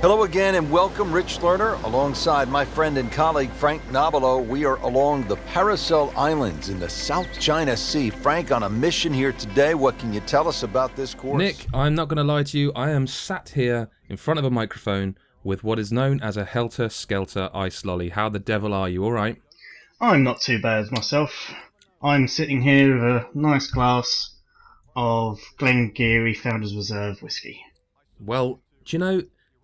Hello again and welcome, Rich Lerner, alongside my friend and colleague Frank Nobilo. We are along the Paracel Islands in the South China Sea. Frank, on a mission here today. What can you tell us about this course? Nick, I'm not going to lie to you. I am sat here in front of a microphone with what is known as a helter-skelter ice lolly. How the devil are you? All right? I'm not too bad myself. I'm sitting here with a nice glass of Glengarry Founders Reserve whiskey. Well, do you know,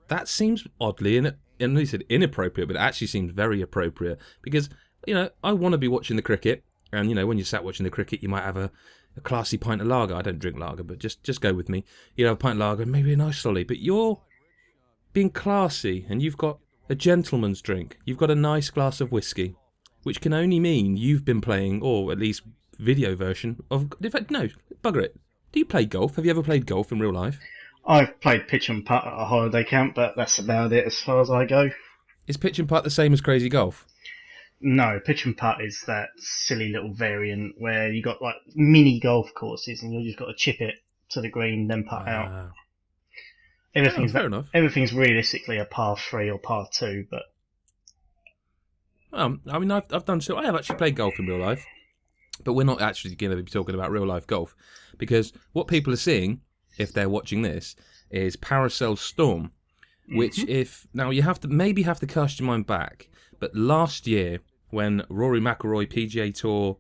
that seems oddly, and he said inappropriate, but it actually seems very appropriate because, you know, I want to be watching the cricket, and, you know, when you're sat watching the cricket, you might have a classy pint of lager. I don't drink lager, but just go with me. You know, a pint of lager, maybe a nice lolly, but you're being classy, and you've got a gentleman's drink. You've got a nice glass of whiskey, which can only mean you've been playing, or at least video version of... In fact, no, bugger it. Do you play golf? Have you ever played golf in real life? I've played pitch and putt at a holiday camp, but that's about it as far as I go. Is pitch and putt the same as crazy golf? No, pitch and putt is that silly little variant where you got like mini golf courses and you just got to chip it to the green, then putt out. Fair enough. Everything's realistically a par 3 or par 2, but... I mean, I've done so. I have actually played golf in real life, but we're not actually going to be talking about real life golf because what people are seeing, if they're watching this, is Parasel Storm, which now you have to cast your mind back, but last year when Rory McIlroy PGA Tour,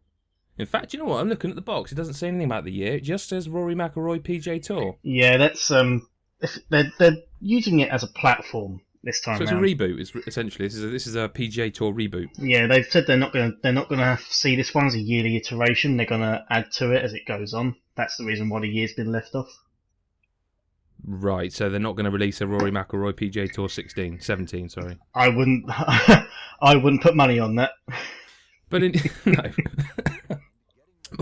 in fact, you know what? I'm looking at the box. It doesn't say anything about the year. It just says Rory McIlroy PGA Tour. Yeah, that's they're using it as a platform this time. So it's round. a reboot. It's essentially this is a PGA Tour reboot. Yeah, they've said they're not gonna see this one as a yearly iteration. They're gonna add to it as it goes on. That's the reason why the year's been left off. Right, so they're not going to release a Rory McIlroy PGA Tour 17, sorry. I wouldn't put money on that. But no.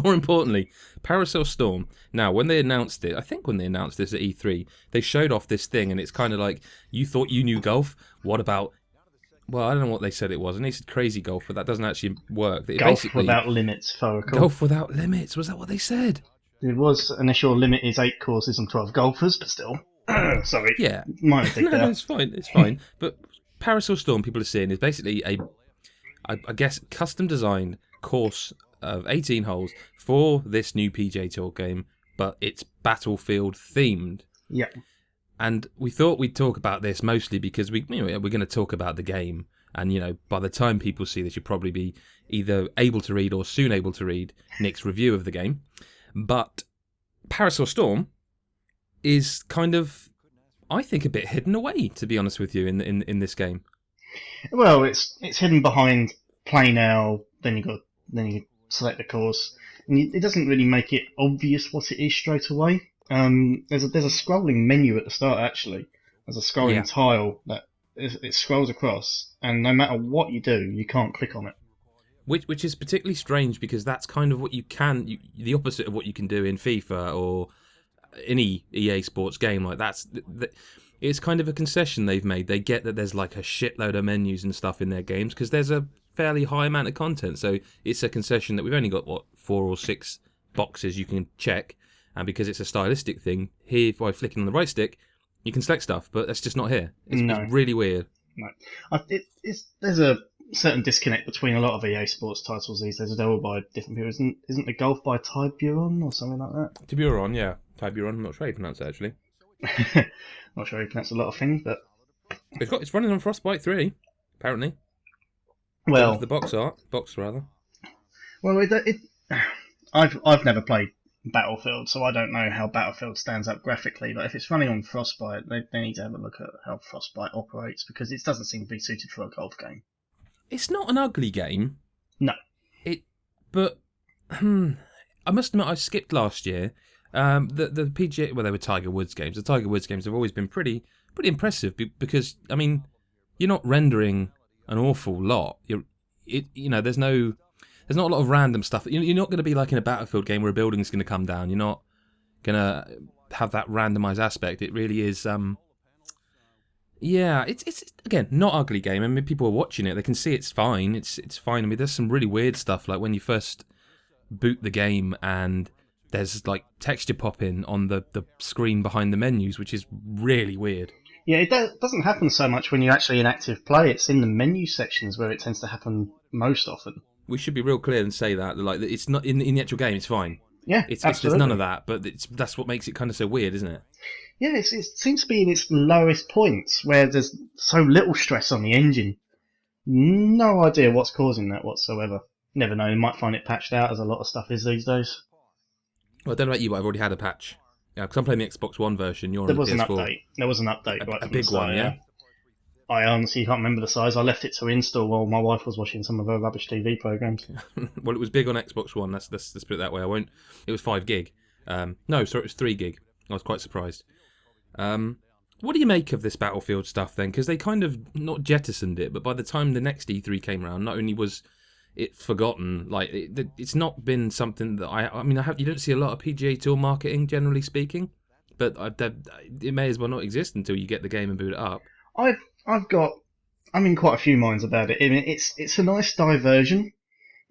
More importantly, Parasel Storm. Now, when they announced it, I think when they announced this at E3, they showed off this thing, and it's kind of like, you thought you knew golf? What about... Well, I don't know what they said it was, and they said crazy golf, but that doesn't actually work. Golf without limits, if I recall. Golf without limits, was that what they said? It was initial limit is 8 courses and 12 golfers, but still. Sorry. Yeah. Minor thing No, there. it's fine. But Parasel Storm, people are seeing, is basically I guess, custom-designed course of 18 holes for this new PGA Tour game, but it's Battlefield themed. Yeah. And we thought we'd talk about this mostly because we're going to talk about the game, and, you know, by the time people see this, you'll probably be either able to read or soon able to read Nick's review of the game. But Parasel Storm is kind of, I think, a bit hidden away, to be honest with you, in this game. Well, it's hidden behind play now. Then you select the course, and it doesn't really make it obvious what it is straight away. There's a scrolling menu at the start. Actually, there's a scrolling tile that it scrolls across, and no matter what you do, you can't click on it. Which is particularly strange because that's kind of what you can, the opposite of what you can do in FIFA or any EA Sports game. Like it's kind of a concession they've made. They get that there's like a shitload of menus and stuff in their games because there's a fairly high amount of content. So it's a concession that we've only got 4 or 6 boxes you can check, and because it's a stylistic thing, here by flicking on the right stick, you can select stuff, but that's just not here. It's really weird. No, there's a certain disconnect between a lot of EA Sports titles these days. They're all by different people. Isn't the golf by Tiburon or something like that? Tiburon, yeah. Tiburon, I'm not sure how you pronounce it, actually. Not sure how you pronounce a lot of things, but... It's running on Frostbite 3, apparently. Well... The box rather. Well, I've never played Battlefield, so I don't know how Battlefield stands up graphically, but if it's running on Frostbite, they need to have a look at how Frostbite operates, because it doesn't seem to be suited for a golf game. It's not an ugly game. No. But I must admit, I skipped last year. The PGA, well, they were Tiger Woods games. The Tiger Woods games have always been pretty impressive because, I mean, you're not rendering an awful lot. There's not a lot of random stuff. You're not going to be like in a Battlefield game where a building's going to come down. You're not going to have that randomized aspect. It really is. Yeah, it's again not ugly game. I mean, people are watching it; they can see it's fine. It's fine. I mean, there's some really weird stuff, like when you first boot the game and there's like texture popping on the screen behind the menus, which is really weird. Yeah, doesn't happen so much when you're actually in active play. It's in the menu sections where it tends to happen most often. We should be real clear and say that, like, it's not in the actual game. It's fine. Yeah, It's there's none of absolutely. that, but that's what makes it kind of so weird, isn't it? Yeah, it seems to be in its lowest points where there's so little stress on the engine. No idea what's causing that whatsoever. Never know. You might find it patched out, as a lot of stuff is these days. Well, I don't know about you, but I've already had a patch. Yeah, because I'm playing the Xbox One version. You're on There the was an PS4. update. There was an update right A from the big one, start. yeah. Yeah. I honestly can't remember the size. I left it to install while my wife was watching some of her rubbish TV programs. Well, it was big on Xbox One. Let's put it that way. I won't. It was 5 gig. No, sorry, it was 3 gig. I was quite surprised. What do you make of this Battlefield stuff then? Because they kind of not jettisoned it, but by the time the next E3 came around, not only was it forgotten, like it's not been something that I mean, you don't see a lot of PGA Tour marketing, generally speaking, but it may as well not exist until you get the game and boot it up. I'm in quite a few minds about it. I mean, it's a nice diversion,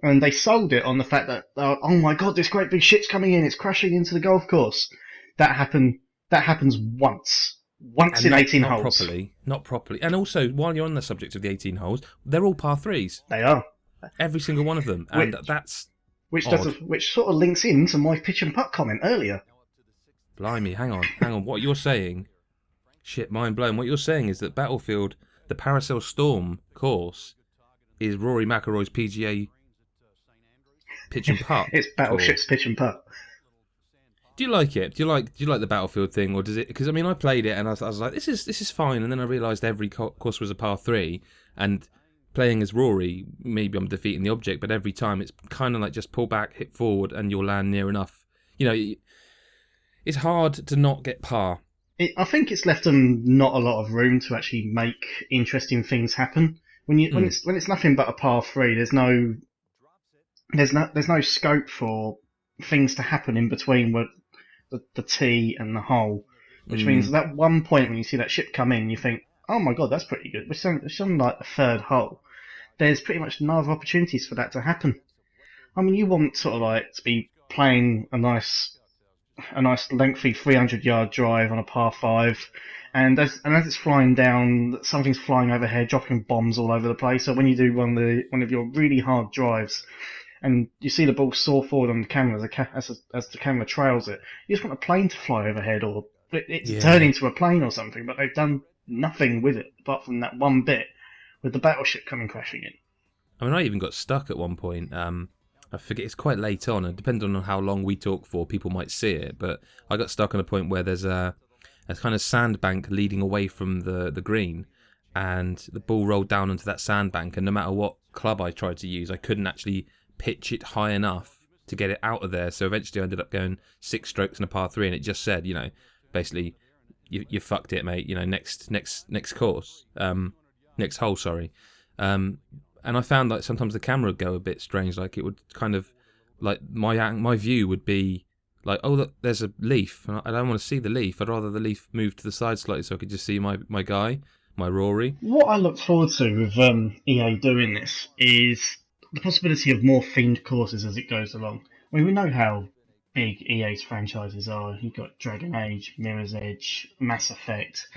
and they sold it on the fact that oh my god, this great big ship's coming in, it's crashing into the golf course. That happens once And in not 18 not holes. not properly. And also, while you're on the subject of the 18 holes, they're all par threes, They are, every single one of them, and which that's which odd. which sort of links into my pitch and putt comment earlier. Blimey, hang on. What you're saying, shit, mind blown. What you're saying is that Battlefield, the Parasel Storm course, is Rory McIlroy's PGA pitch and putt It's Battleship's course. pitch and putt. Do you like it? Do you like the Battlefield thing, or does it? Because I mean, I played it and I was like, this is fine, and then I realised every course was a par three, and playing as Rory, maybe I'm defeating the object, but every time it's kind of like just pull back, hit forward, and you'll land near enough. You know, it's hard to not get par. I think it's left them not a lot of room to actually make interesting things happen. When it's nothing but a par three, there's no scope for things to happen in between the tee and the hole, which means at that one point when you see that ship come in, you think, oh my god, that's pretty good. It's on like the third hole. There's pretty much no other opportunities for that to happen. I mean, you want sort of like to be playing a nice lengthy 300-yard drive on a par five, and as it's flying down, something's flying overhead, dropping bombs all over the place. So when you do one of your really hard drives, and you see the ball soar forward on the camera as the camera trails it, you just want a plane to fly overhead, or it's turn into a plane or something. But they've done nothing with it apart from that one bit with the battleship coming crashing in. I mean, I even got stuck at one point. I forget, it's quite late on, and depending on how long we talk for, people might see it. But I got stuck on a point where there's a kind of sandbank leading away from the green, and the ball rolled down onto that sandbank. And no matter what club I tried to use, I couldn't actually pitch it high enough to get it out of there. So eventually I ended up going 6 strokes in a par 3, and it just said, basically, you fucked it, mate. Next course, next hole, sorry. And I found that sometimes the camera would go a bit strange, like it would kind of, like my view would be like, oh look, there's a leaf, and I don't want to see the leaf. I'd rather the leaf move to the side slightly so I could just see my guy, my Rory. What I look forward to with EA doing this is the possibility of more themed courses as it goes along. I mean, we know how big EA's franchises are. You've got Dragon Age, Mirror's Edge, Mass Effect.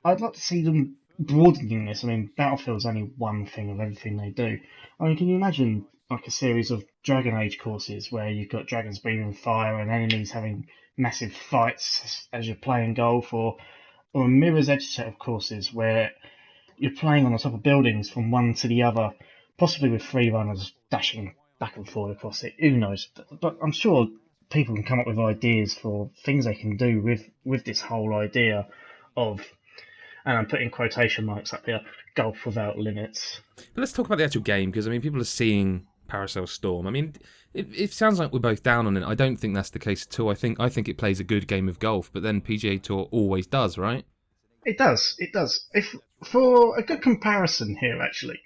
I'd like to see them broadening this. I mean, Battlefield's only one thing of everything they do. I mean, can you imagine like a series of Dragon Age courses where you've got dragons breathing fire and enemies having massive fights as you're playing golf, or a Mirror's Edge set of courses where you're playing on the top of buildings from one to the other, possibly with 3 runners dashing back and forth across it. Who knows? But I'm sure people can come up with ideas for things they can do with this whole idea of, and I'm putting quotation marks up here, golf without limits. But let's talk about the actual game, because I mean, people are seeing Parasel Storm. I mean, it sounds like we're both down on it. I don't think that's the case at all. I think it plays a good game of golf, but then PGA Tour always does, right? It does. If for a good comparison here, actually,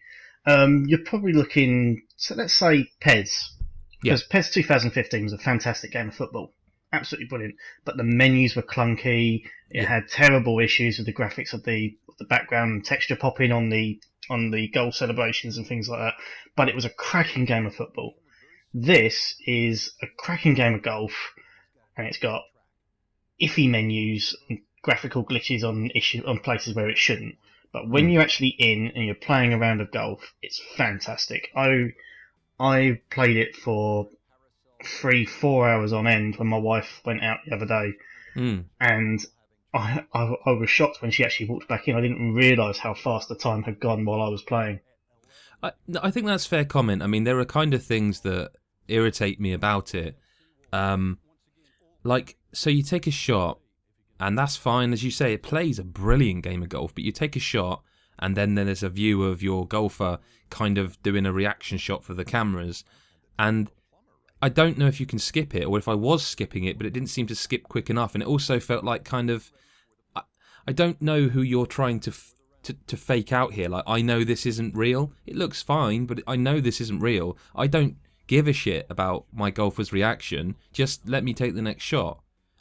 you're probably looking. So let's say PES, because PES 2015 was a fantastic game of football, absolutely brilliant. But the menus were clunky. It had terrible issues with the graphics of the background and texture popping on the goal celebrations and things like that. But it was a cracking game of football. This is a cracking game of golf, and it's got iffy menus, graphical glitches on places where it shouldn't. But when you're actually in and you're playing a round of golf, it's fantastic. I played it for 3-4 hours on end when my wife went out the other day, and I was shocked when she actually walked back in. I didn't realise how fast the time had gone while I was playing. I think that's a fair comment. I mean, there are kind of things that irritate me about it. So you take a shot, and that's fine. As you say, it plays a brilliant game of golf, but you take a shot, and then there's a view of your golfer kind of doing a reaction shot for the cameras. And I don't know if you can skip it, or if I was skipping it, but it didn't seem to skip quick enough. And it also felt like kind of... I don't know who you're trying to fake out here. Like, I know this isn't real. It looks fine, but I know this isn't real. I don't give a shit about my golfer's reaction. Just let me take the next shot.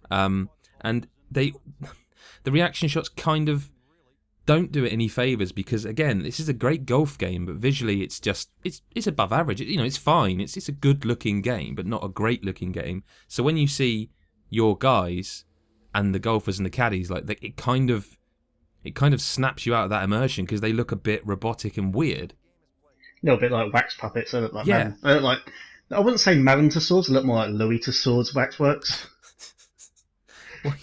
And the reaction shots kind of don't do it any favours, because again, this is a great golf game, but visually it's above average. It's fine. It's a good looking game, but not a great looking game. So when you see your guys and the golfers and the caddies, like, it kind of snaps you out of that immersion, because they look a bit robotic and weird. A little bit like wax puppets. They look like yeah. They look like, I wouldn't say Marin Tussauds, they look more like Louis Tussauds waxworks. Well,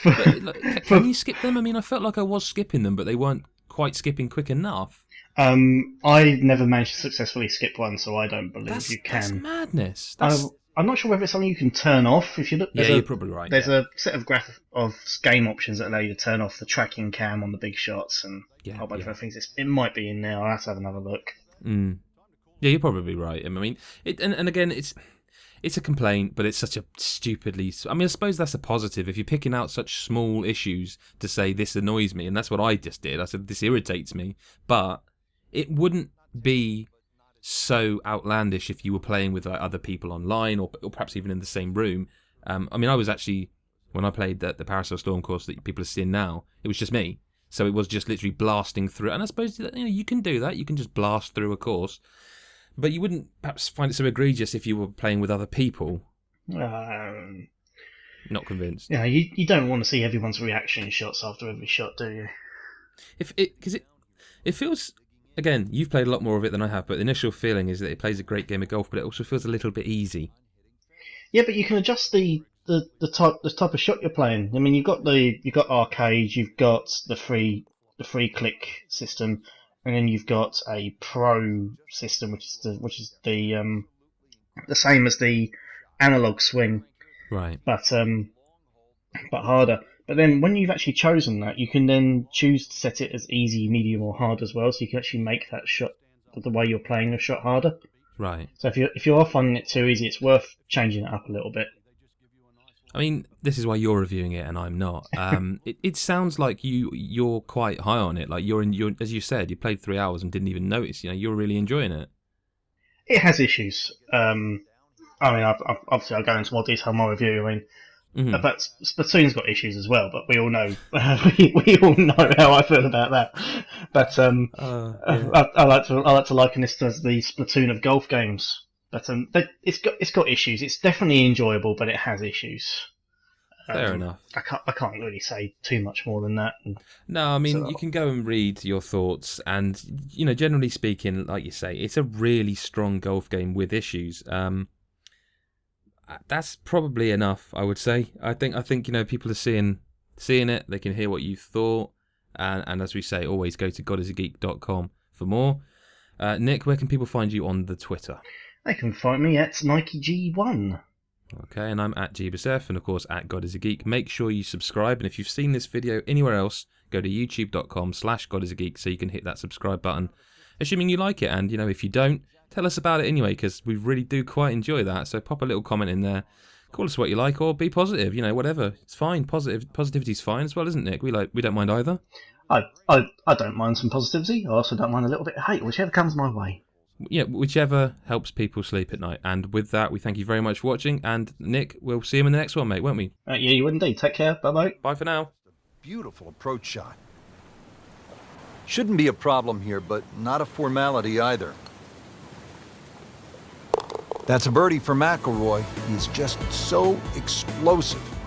but, can you skip them? I mean, I felt like I was skipping them, but they weren't quite skipping quick enough. I never managed to successfully skip one, so I don't believe you can. That's madness. I'm not sure whether it's something you can turn off. If you look, you're probably right. There's a set of game options that allow you to turn off the tracking cam on the big shots and a whole bunch of other things. It might be in there. I'll have to have another look. Yeah, you're probably right. I mean, and again, it's a complaint, but it's such a stupidly... I mean, I suppose that's a positive. If you're picking out such small issues to say, this annoys me, and that's what I just did. I said, this irritates me. But it wouldn't be so outlandish if you were playing with other people online, or perhaps even in the same room. I mean, I was actually... When I played the Parasel Storm course that people are seeing now, it was just me. So it was just literally blasting through. And I suppose you can do that. You can just blast through a course. But you wouldn't perhaps find it so egregious if you were playing with other people. Not convinced. Yeah, you don't want to see everyone's reaction shots after every shot, do you? Because it feels, again, you've played a lot more of it than I have, but the initial feeling is that it plays a great game of golf, but it also feels a little bit easy. Yeah, but you can adjust the type of shot you're playing. I mean, you've got arcade, you've got the free click system. And then you've got a pro system, which is the same as the analog swing, right? But harder. But then when you've actually chosen that, you can then choose to set it as easy, medium, or hard as well. So you can actually make that shot, the way you're playing the shot, harder. Right. So if you are finding it too easy, it's worth changing it up a little bit. I mean, this is why you're reviewing it and I'm not. It sounds like you're quite high on it. Like you're as you said, you played 3 hours and didn't even notice. You're really enjoying it. It has issues. I mean, obviously I'll go into more detail in my review. I mean, but Splatoon's got issues as well. But we all know we all know how I feel about that. But yeah. I like to liken this as the Splatoon of golf games. But it's got issues. It's definitely enjoyable, but it has issues. Fair enough. I can't really say too much more than that. No, I mean, you can go and read your thoughts, and generally speaking, like you say, it's a really strong golf game with issues. That's probably enough, I would say. I think people are seeing it. They can hear what you thought, and as we say, always go to godisageek.com for more. Nick, where can people find you on the Twitter? They can find me at NikeG1. Okay, and I'm at GBSF, and of course at God is a Geek. Make sure you subscribe, and if you've seen this video anywhere else, go to youtube.com/GodIsAGeek so you can hit that subscribe button, assuming you like it. And if you don't, tell us about it anyway, because we really do quite enjoy that. So pop a little comment in there, call us what you like, or be positive. Whatever, it's fine. Positivity's fine as well, isn't it, Nick? We don't mind either. I don't mind some positivity. I also don't mind a little bit of hate, whichever comes my way. Yeah, whichever helps people sleep at night. And with that, we thank you very much for watching. And Nick, we'll see you in the next one, mate, won't we? Yeah, you would indeed. Take care. Bye-bye. Bye for now. Beautiful approach shot. Shouldn't be a problem here, but not a formality either. That's a birdie for McIlroy. He's just so explosive.